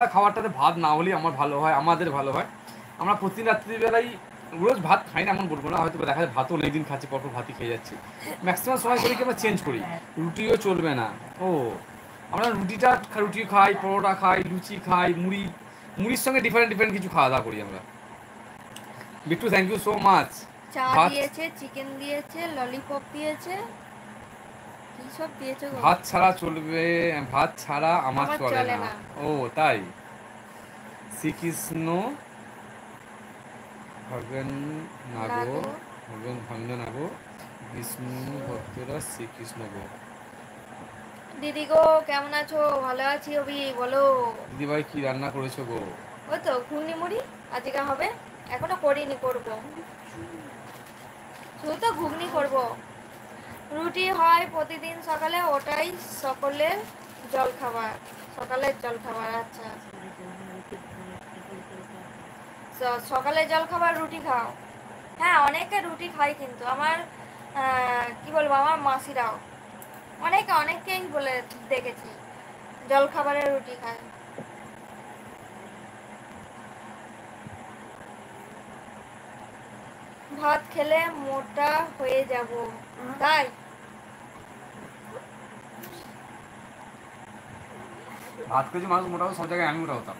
খাবারটাতে ভাত না হলেই আমার ভালো হয়, আমাদের ভালো হয়। আমরা প্রতি রাত্রিবেলাই রোজ ভাত খাই না এমন বলবো না, হয়তো দেখা যায় ভাতও অনেক দিন খাচ্ছি, পরপর ভাতই খেয়ে যাচ্ছি। ম্যাক্সিমাম সময় করি কি আমরা চেঞ্জ করি, রুটিও চলবে না। ও আমরা রুটি খাই, পরোটা খাই, লুচি খাই, মুড়ির সঙ্গে ডিফারেন্ট ডিফারেন্ট কিছু খাওয়া দাওয়া করি আমরা। Bittu thank you so much. চা ভাত দিয়েছে, চিকেন দিয়েছে, ললিপপ দিয়েছে, কি সব দিয়েছে গো। ভাত ছাড়া চলবে, ভাত ছাড়া আমার আমার চলে চলে না। না। ও তাই, শ্রীকৃষ্ণ ভাবেন না না গো, গো। ভাববেন না গো, বিষ্ণু ভক্তরা শ্রীকৃষ্ণ গো। দিদি গো কেমন আছো? ভালো আছি অভি, বলো। দিদিভাই কি রান্না করেছো গো? ওই তো ঘুগনি মুড়ি আজকে হবে, এখনো করিনি, করবো। শুধু তো ঘুগনি করব। রুটি হয় প্রতিদিন সকালে, ওটাই সকলের জলখাবার, সকালের জলখাবার। আচ্ছা, সকালে জলখাবার রুটি খাও? হ্যাঁ, অনেকে রুটি খায়, কিন্তু আমার কি বলবো, আমার মাসিরাও অনেকেই বলে দেখেছি জলখাবারে রুটি খায়। ভাত খেলে মোটা হয়ে যাব, তাই? ভাত খেয়েছি মানুষ মোটা হতো, সব জায়গায় আমি মোটা হতাম।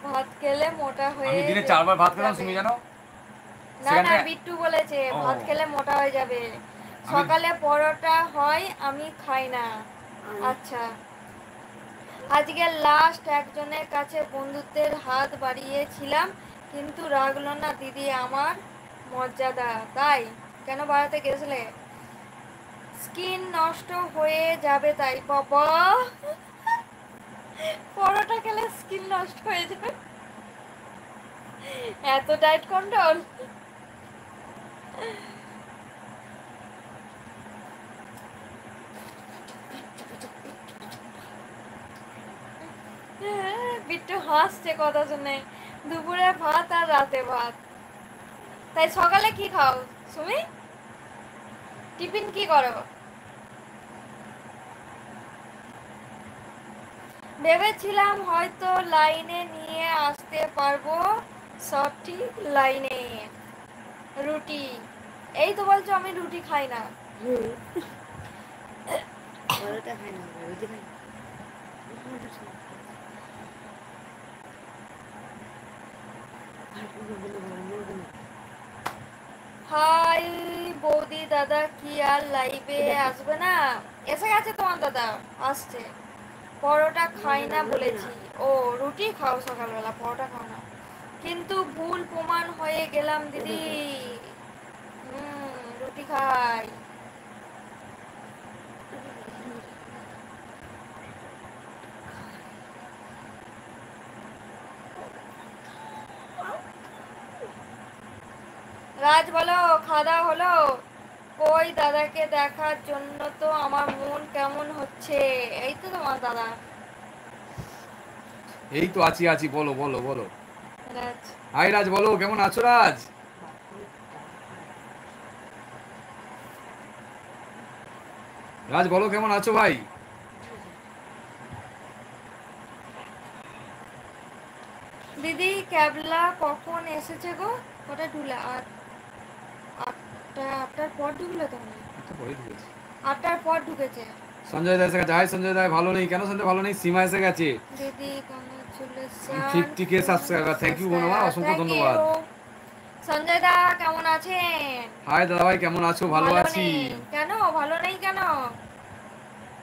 ভাত খেলে মোটা হয়ে আমি দিনে 4 বার ভাত খেতাম, যাবে। তুমি জানো? না না, সেখানে বিট্টু বলেছে ও ভাত খেলে মোটা হয়ে যাবে। আমি সকালে পরোটা হয়, আমি খাই না। আচ্ছা, আজকে লাস্ট একজনের কাছে বন্ধুত্বের হাত বাড়িয়েছিলাম, কিন্তু রাখলো না দিদি আমার মর্যাদা, তাই? কেন বাড়াতে গেছিলে? স্কিন নষ্ট হয়ে যাবে তাই বাবা। পরোটা খেলে স্কিন নষ্ট হয়ে যাবে, এত ডায়েট কন্ট্রোল? বিট্টু হাসছে কথা শুনে। দুপুরে ভাত আর রাতে ভাত, তাই সকালে কি খাও তুমি? টিফিন কি করো? ভেবেছিলাম হয়তো লাইনে নিয়ে আসতে পারবো, সঠিক লাইনে। রুটি, এই তো বলছো আমি রুটি খাই না। পরোটা খাই না, রুটি খাই। হাই বৌদি, দাদা কি আর লাইভে আসবে না? এসে গেছে তোমার দাদা, আসছে। পরোটা খাই না বলেছি, ও রুটি খাও সকালবেলা, পরোটা খাও না। কিন্তু ভুল প্রমাণ হয়ে গেলাম দিদি। রুটি খাই। রাজ বলো, খাওয়া দাওয়া হলো? কই দাদাকে দেখার জন্য তো আমার মন কেমন হচ্ছে। এই তো তোমার দাদা। এই তো আছি আছি, বলো বলো বলো। রাজ, হাই রাজ, বলো কেমন আছো রাজ? রাজ বলো কেমন আছো ভাই? দিদি ক্যাবলা কখন এসেছে গো? কটা ঢুকলে? আটটার পর ঢুকলো তো মনে হয়। একটা পরে ঢুকেছি। 8টার পর ঢুকেছে। সঞ্জয় দা এসে গেছে। হাই সঞ্জয় দা, ভালো নেই কেন? সঞ্জয় ভালো নেই, সীমা এসে গেছে। দিদি congratulation, 50K subscriber, thank you বোন আমার, অসংখ্য থ্যাংক ধন্যবাদ। ইউ। সঞ্জয় দা কেমন আছেন? হাই দাদা ভাই, কেমন আছো? ভালো ভালো আছি। নেই কেন? ভালো নেই কেন?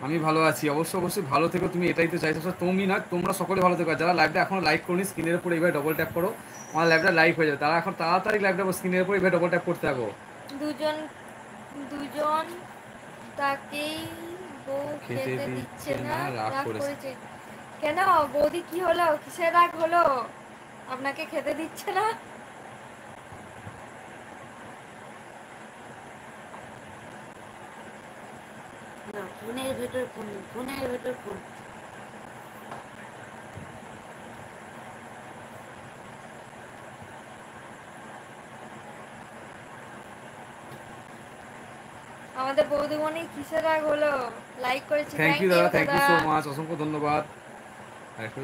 আমি ভালো আছি, অবশ্যই ভালো থেকো, তুমি এটাই তো চাইছো। তুমি না, তোমরা সকলে ভালো থেকো। যারা লাইভটা এখনো লাইক করনি, স্ক্রিনের উপর এইভাবে ডবল ট্যাপ করো, আমার লাইভটা লাইক হয়ে যাবে। তারা এখন তাড়াতাড়ি লাইভটা স্ক্রিনের উপর এইভাবে ডবল ট্যাপ করতে থাকো। দুজন দুজন তাকেই বউ খেতে খেতে দিচ্ছে দিচ্ছে না, না, রাগ রাগ করেছে। করেছে। কেন বৌদি, কি হলো? কিসের রাগ হলো? আপনাকে খেতে দিচ্ছে না? না, ফোনের ভেতর ফোন, ফোনের ভেতর ফোন। আমাদের বৌদিমণি কিসের রাগ হলো? লাইক করেছি, থ্যাংক থ্যাংক ইউ ইউ দাদা, থ্যাংক ইউ দাদা। সো মাচ, অসংখ্য ধন্যবাদ। আর একটু